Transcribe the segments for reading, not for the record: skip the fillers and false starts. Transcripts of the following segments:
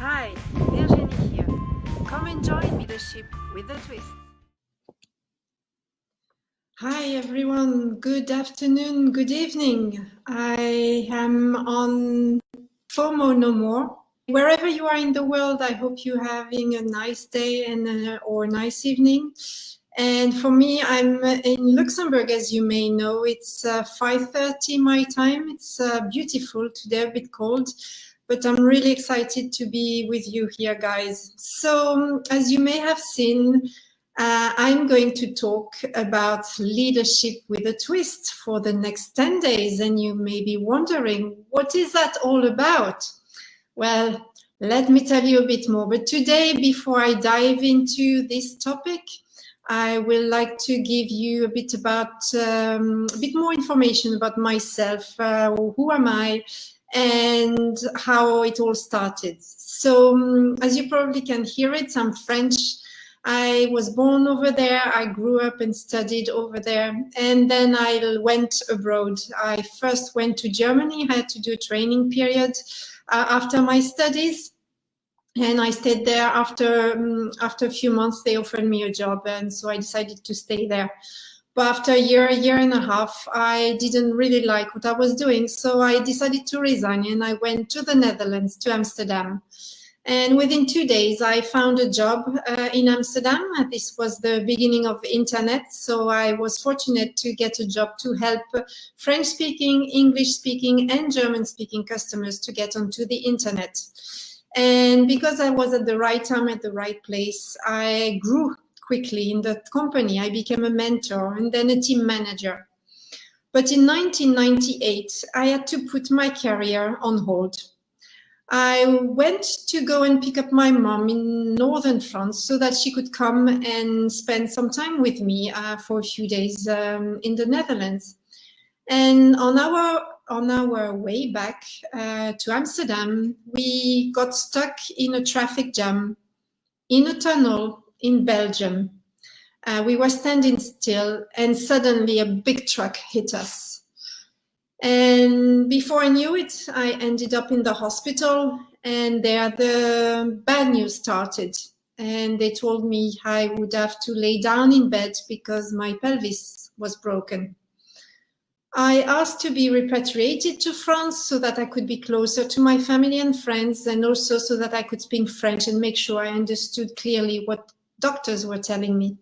Hi, Virginie here. Come and join Leadership with a Twist. Hi everyone, good afternoon, good evening. I am on FOMO no more. Wherever you are in the world, I hope you're having a nice day and or nice evening. And for me, I'm in Luxembourg, as you may know. It's 5:30 my time. It's beautiful today, a bit cold, but I'm really excited to be with you here, guys. So as you may have seen, I'm going to talk about leadership with a twist for the next 10 days. And you may be wondering, what is that all about? Well, let me tell you a bit more. But today, before I dive into this topic, I will like to give you a bit more information about myself. Who am I? And how it all started. So as you probably can hear it, I'm French. I was born over there. I grew up and studied over there. And then I went abroad. I first went to Germany. I had to do a training period after my studies. And I stayed there. After a few months, they offered me a job. And so I decided to stay there. But after a year and a half, I didn't really like what I was doing. So I decided to resign and I went to the Netherlands, to Amsterdam. And within 2 days, I found a job in Amsterdam. This was the beginning of the internet. So I was fortunate to get a job to help French-speaking, English-speaking, and German-speaking customers to get onto the internet. And because I was at the right time, at the right place, I grew quickly in the company. I became a mentor and then a team manager. But in 1998, I had to put my career on hold. I went to go and pick up my mom in northern France so that she could come and spend some time with me for a few days in the Netherlands. And on our way back to Amsterdam, we got stuck in a traffic jam in a tunnel in Belgium. We were standing still and suddenly a big truck hit us. And before I knew it, I ended up in the hospital, and there the bad news started. And they told me I would have to lay down in bed because my pelvis was broken. I asked to be repatriated to France so that I could be closer to my family and friends, and also so that I could speak French and make sure I understood clearly what doctors were telling me.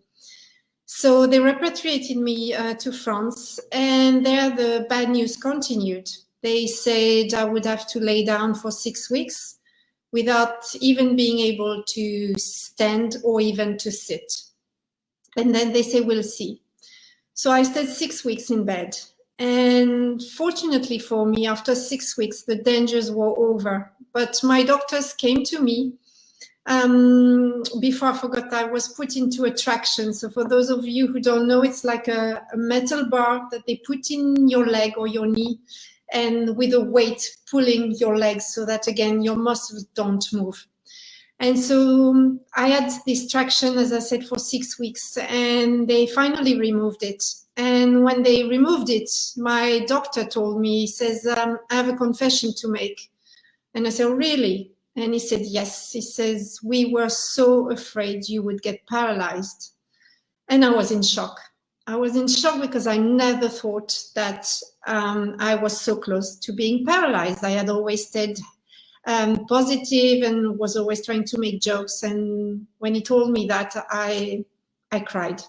So they repatriated me to France, and there the bad news continued. They said I would have to lay down for 6 weeks without even being able to stand or even to sit. And then they say, we'll see. So I stayed 6 weeks in bed. And fortunately for me, after 6 weeks, the dangers were over. But my doctors came to me. Before I forgot, I was put into a traction. So for those of you who don't know, it's like a metal bar that they put in your leg or your knee, and with a weight pulling your legs so that, again, your muscles don't move. And so I had this traction, as I said, for 6 weeks, and they finally removed it. And when they removed it, my doctor told me, he says, I have a confession to make. And I said, really? And he said, yes. He says, we were so afraid you would get paralyzed. And I was in shock. I was in shock because I never thought that I was so close to being paralyzed. I had always stayed positive and was always trying to make jokes. And when he told me that, I cried.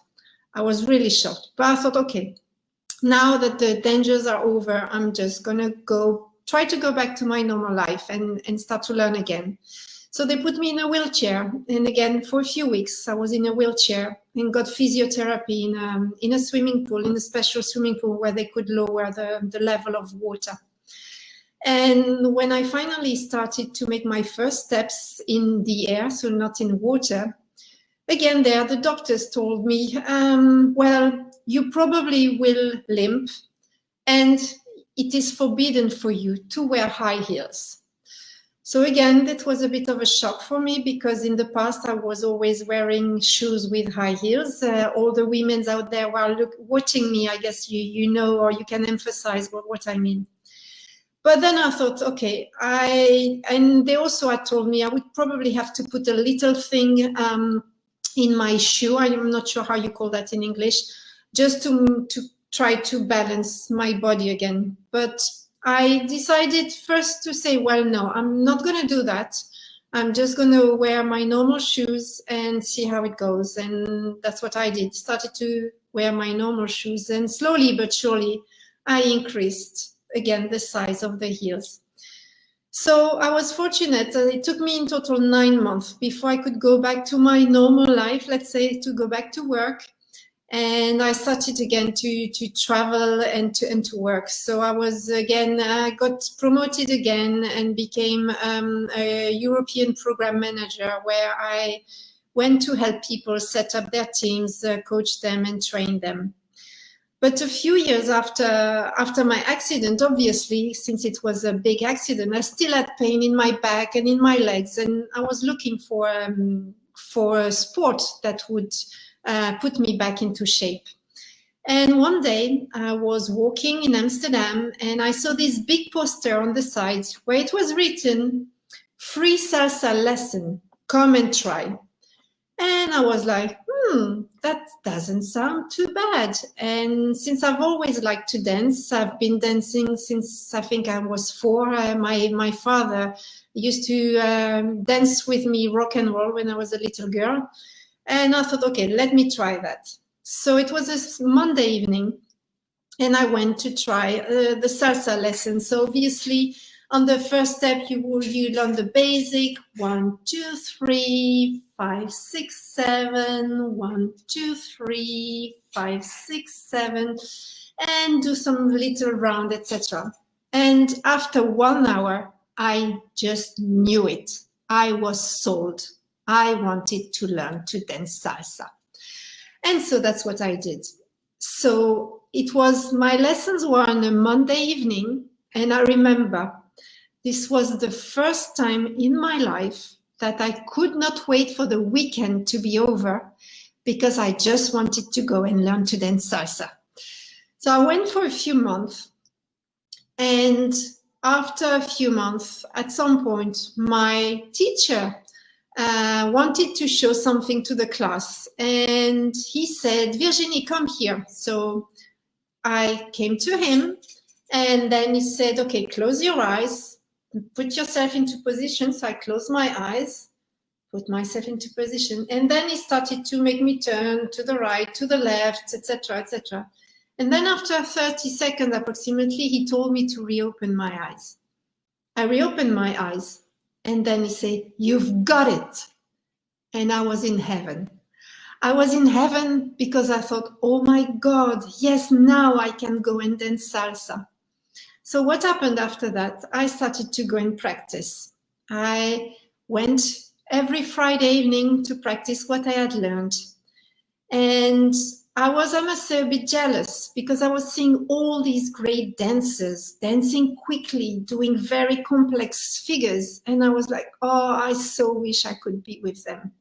I was really shocked. But I thought, okay, now that the dangers are over, I'm just going to try to go back to my normal life and start to learn again. So they put me in a wheelchair. And again, for a few weeks, I was in a wheelchair and got physiotherapy in a swimming pool, in a special swimming pool where they could lower the level of water. And when I finally started to make my first steps in the air, so not in water, again, there the doctors told me, well, you probably will limp, and it is forbidden for you to wear high heels. So again, that was a bit of a shock for me, because in the past I was always wearing shoes with high heels. All the women out there were watching me, I guess you know, or you can emphasize what I mean. But then I thought, okay, and they also had told me I would probably have to put a little thing in my shoe. I'm not sure how you call that in English, just to try to balance my body again. But I decided first to say, well, no, I'm not going to do that. I'm just going to wear my normal shoes and see how it goes. And that's what I did. Started to wear my normal shoes, and slowly but surely I increased again the size of the heels. So I was fortunate that it took me in total 9 months before I could go back to my normal life, let's say, to go back to work. And I started again to travel and to work. So I was again, got promoted again and became a European program manager, where I went to help people set up their teams, coach them and train them. But a few years after my accident, obviously, since it was a big accident, I still had pain in my back and in my legs. And I was looking for a sport that would put me back into shape. And one day I was walking in Amsterdam and I saw this big poster on the side where it was written, "Free salsa lesson, come and try." And I was like, that doesn't sound too bad. And since I've always liked to dance, I've been dancing since I think I was 4. My father used to dance with me rock and roll when I was a little girl. And I thought, okay, let me try that. So it was a Monday evening and I went to try the salsa lesson. So obviously on the first step, you learn the basic 1, 2, 3, 5, 6, 7, 1, 2, 3, 5, 6, 7, and do some little round, etc. And after 1 hour, I just knew it. I was sold. I wanted to learn to dance salsa. And so that's what I did. So my lessons were on a Monday evening, and I remember this was the first time in my life that I could not wait for the weekend to be over because I just wanted to go and learn to dance salsa. So I went for a few months, and after a few months, at some point, my teacher wanted to show something to the class, and he said, "Virginie, come here." So I came to him, and then he said, "Okay, close your eyes. Put yourself into position." So I closed my eyes, put myself into position, and then he started to make me turn to the right, to the left, etc., etc. And then after 30 seconds approximately, he told me to reopen my eyes. I reopened my eyes, and then he said, "You've got it." And I was in heaven. I was in heaven because I thought, oh my God, yes, now I can go and dance salsa. So what happened after that? I started to go and practice. I went every Friday evening to practice what I had learned. And I must say, a bit jealous because I was seeing all these great dancers dancing quickly, doing very complex figures. And I was like, oh, I so wish I could be with them.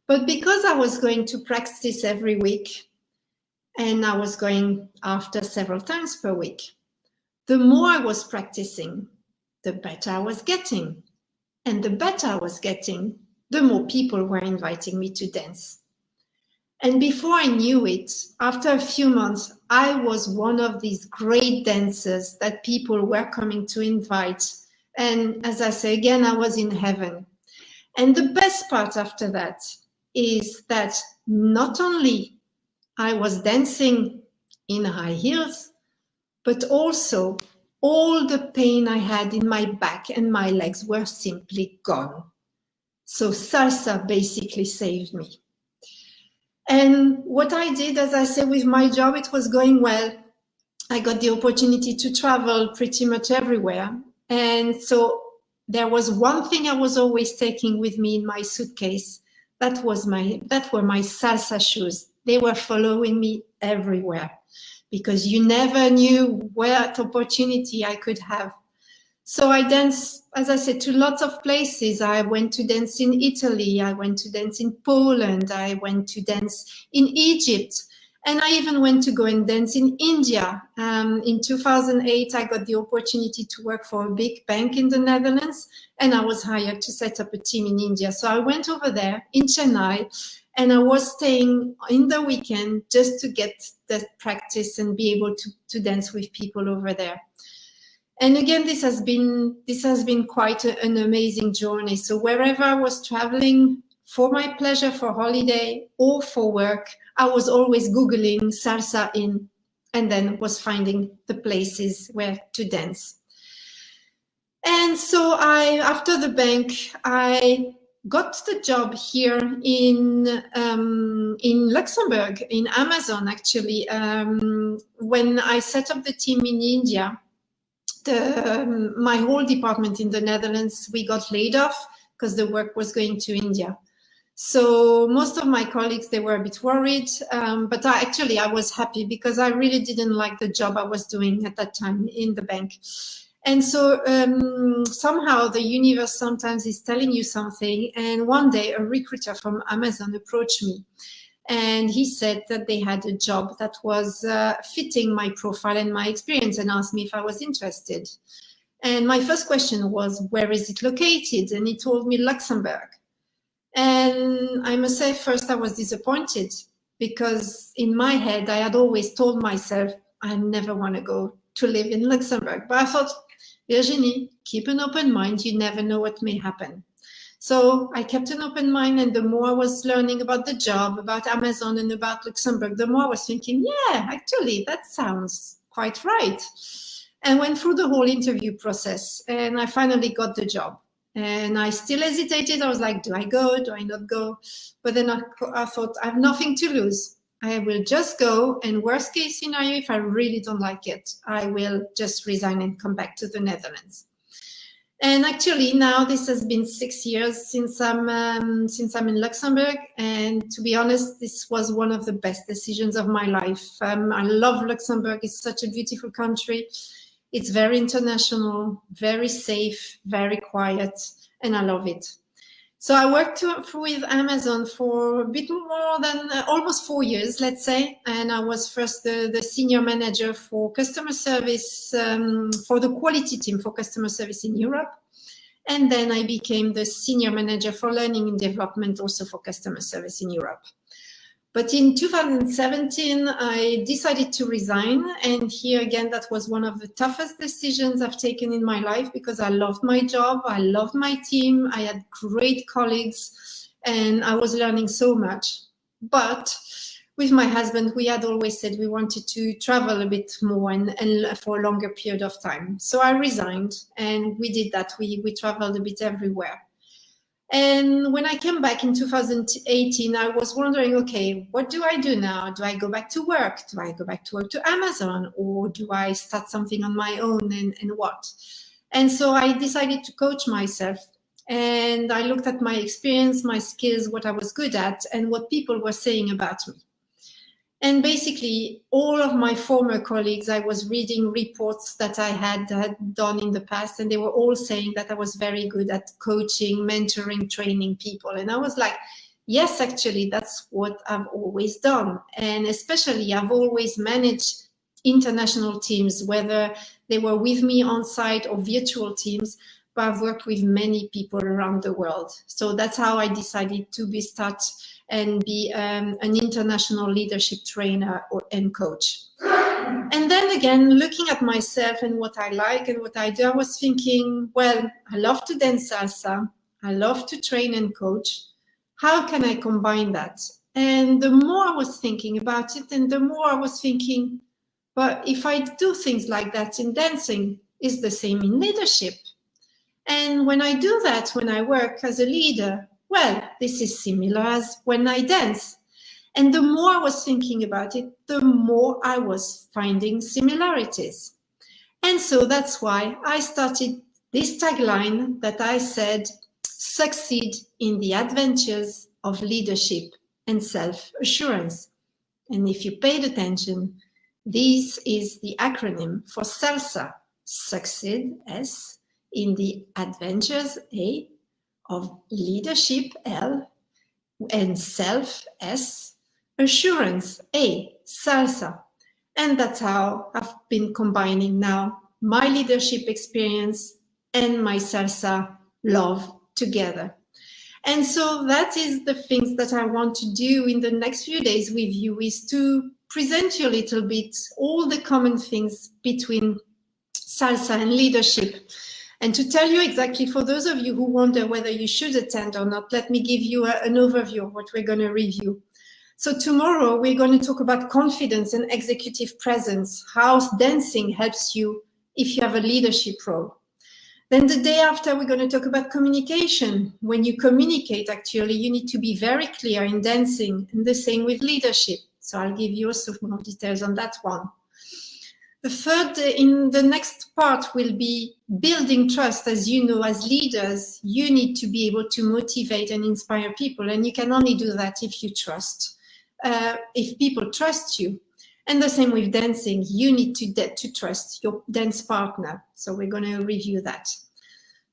But because I was going to practice every week, and I was going after several times per week, the more I was practicing, the better I was getting. And the better I was getting, the more people were inviting me to dance. And before I knew it, after a few months, I was one of these great dancers that people were coming to invite. And as I say again, I was in heaven. And the best part after that is that not only I was dancing in high heels, but also all the pain I had in my back and my legs were simply gone. So salsa basically saved me. And what I did, as I said, with my job, it was going well. I got the opportunity to travel pretty much everywhere. And so there was one thing I was always taking with me in my suitcase. That were my salsa shoes. They were following me everywhere because you never knew what opportunity I could have. So I danced, as I said, to lots of places. I went to dance in Italy. I went to dance in Poland. I went to dance in Egypt. And I even went to go and dance in India. In 2008, I got the opportunity to work for a big bank in the Netherlands, and I was hired to set up a team in India. So I went over there in Chennai, and I was staying in the weekend just to get the practice and be able to dance with people over there. And again, this has been quite an amazing journey. So wherever I was traveling for my pleasure, for holiday or for work, I was always Googling salsa in, and then was finding the places where to dance. And so after the bank, I got the job here in Luxembourg, in Amazon, actually. When I set up the team in India, my whole department in the Netherlands, we got laid off because the work was going to India. So most of my colleagues, they were a bit worried, but I was happy because I really didn't like the job I was doing at that time in the bank. And so somehow the universe sometimes is telling you something. And one day a recruiter from Amazon approached me, and he said that they had a job that was fitting my profile and my experience, and asked me if I was interested. And my first question was, where is it located? And he told me Luxembourg. And I must say, first I was disappointed, because in my head I had always told myself I never want to go to live in Luxembourg. But I thought, Virginie, keep an open mind, you never know what may happen. So I kept an open mind, and the more I was learning about the job, about Amazon and about Luxembourg, the more I was thinking, yeah, actually that sounds quite right. And went through the whole interview process, and I finally got the job. And I still hesitated. I was like, do I go? Do I not go? But then I thought, I have nothing to lose. I will just go, and worst case scenario, if I really don't like it, I will just resign and come back to the Netherlands. And actually now this has been 6 years since I'm in Luxembourg. And to be honest, this was one of the best decisions of my life. I love Luxembourg. It's such a beautiful country. It's very international, very safe, very quiet, and I love it. So I worked with Amazon for a bit more than almost 4 years, let's say. And I was first the senior manager for customer service, for the quality team for customer service in Europe. And then I became the senior manager for learning and development, also for customer service in Europe. But in 2017, I decided to resign. And here again, that was one of the toughest decisions I've taken in my life, because I loved my job, I loved my team, I had great colleagues, and I was learning so much. But with my husband, we had always said we wanted to travel a bit more and for a longer period of time. So I resigned, and we did that. We traveled a bit everywhere. And when I came back in 2018, I was wondering, okay, what do I do now? Do I go back to work? Do I go back to work to Amazon? Or do I start something on my own, and what? And so I decided to coach myself. And I looked at my experience, my skills, what I was good at, and what people were saying about me. And basically, all of my former colleagues, I was reading reports that I had done in the past, and they were all saying that I was very good at coaching, mentoring, training people. And I was like, yes, actually, that's what I've always done. And especially, I've always managed international teams, whether they were with me on site or virtual teams, but I've worked with many people around the world. So that's how I decided to start and be an international leadership trainer and coach. And then again, looking at myself and what I like and what I do, I was thinking, well, I love to dance salsa, I love to train and coach. How can I combine that? And the more I was thinking about it, and the more I was thinking, but if I do things like that in dancing, it's the same in leadership. And when I do that, when I work as a leader, well, this is similar as when I dance. And the more I was thinking about it, the more I was finding similarities. And so that's why I started this tagline that I said, succeed in the adventures of leadership and self-assurance. And if you paid attention, this is the acronym for SALSA, succeed, S, in the adventures, A, of leadership, L, and self, S, assurance, A, SALSA. And that's how I've been combining now my leadership experience and my SALSA love together. And so that is the things that I want to do in the next few days with you, is to present you a little bit all the common things between SALSA and leadership. And to tell you exactly, for those of you who wonder whether you should attend or not, let me give you an overview of what we're going to review. So tomorrow we're going to talk about confidence and executive presence, how dancing helps you if you have a leadership role. Then the day after, we're going to talk about communication. When you communicate, actually, you need to be very clear in dancing, and the same with leadership. So I'll give you also more details on that one. The third, in the next part, will be building trust. As you know, as leaders, you need to be able to motivate and inspire people, and you can only do that if you trust, if people trust you. And the same with dancing, you need to trust your dance partner. So we're going to review that.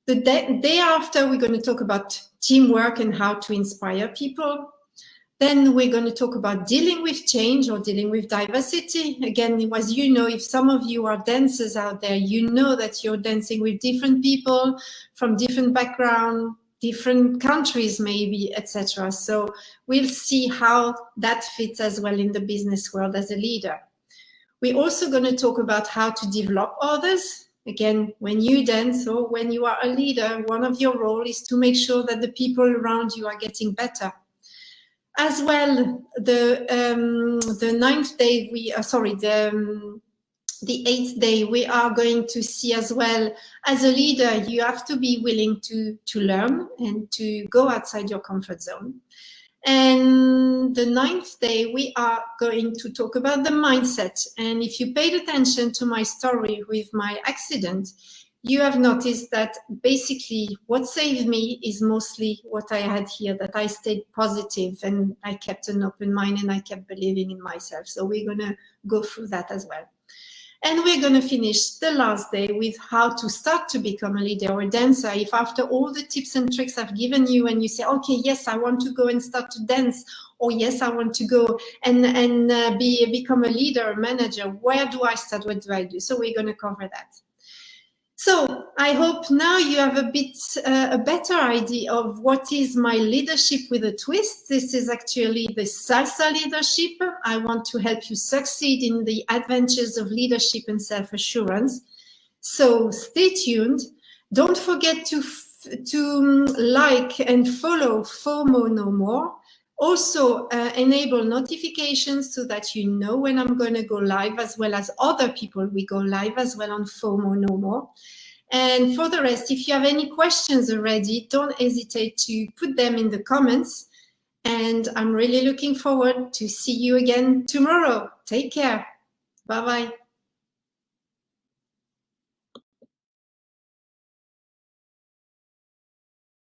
The day after, we're going to talk about teamwork and how to inspire people. Then we're going to talk about dealing with change or dealing with diversity. Again, as you know, if some of you are dancers out there, you know that you're dancing with different people from different backgrounds, different countries maybe, etc. So we'll see how that fits as well in the business world as a leader. We're also going to talk about how to develop others. Again, when you dance or when you are a leader, one of your roles is to make sure that the people around you are getting better. As well, the ninth day, the 8th day, we are going to see as well, as a leader, you have to be willing to learn and to go outside your comfort zone. And the 9th day, we are going to talk about the mindset. And if you paid attention to my story with my accident, you have noticed that basically what saved me is mostly what I had here, that I stayed positive and I kept an open mind and I kept believing in myself. So we're going to go through that as well. And we're going to finish the last day with how to start to become a leader or a dancer. If after all the tips and tricks I've given you and you say, okay, yes, I want to go and start to dance, or yes, I want to go and become a leader, a manager, where do I start? What do I do? So we're going to cover that. So I hope now you have a better idea of what is my leadership with a twist. This is actually the SALSA leadership. I want to help you succeed in the adventures of leadership and self-assurance. So stay tuned. Don't forget to like and follow FOMO No More. Also enable notifications so that you know when I'm going to go live, as well as other people. We go live as well on FOMO No More. And for the rest, if you have any questions already, don't hesitate to put them in the comments. And I'm really looking forward to see you again tomorrow. Take care. Bye-bye.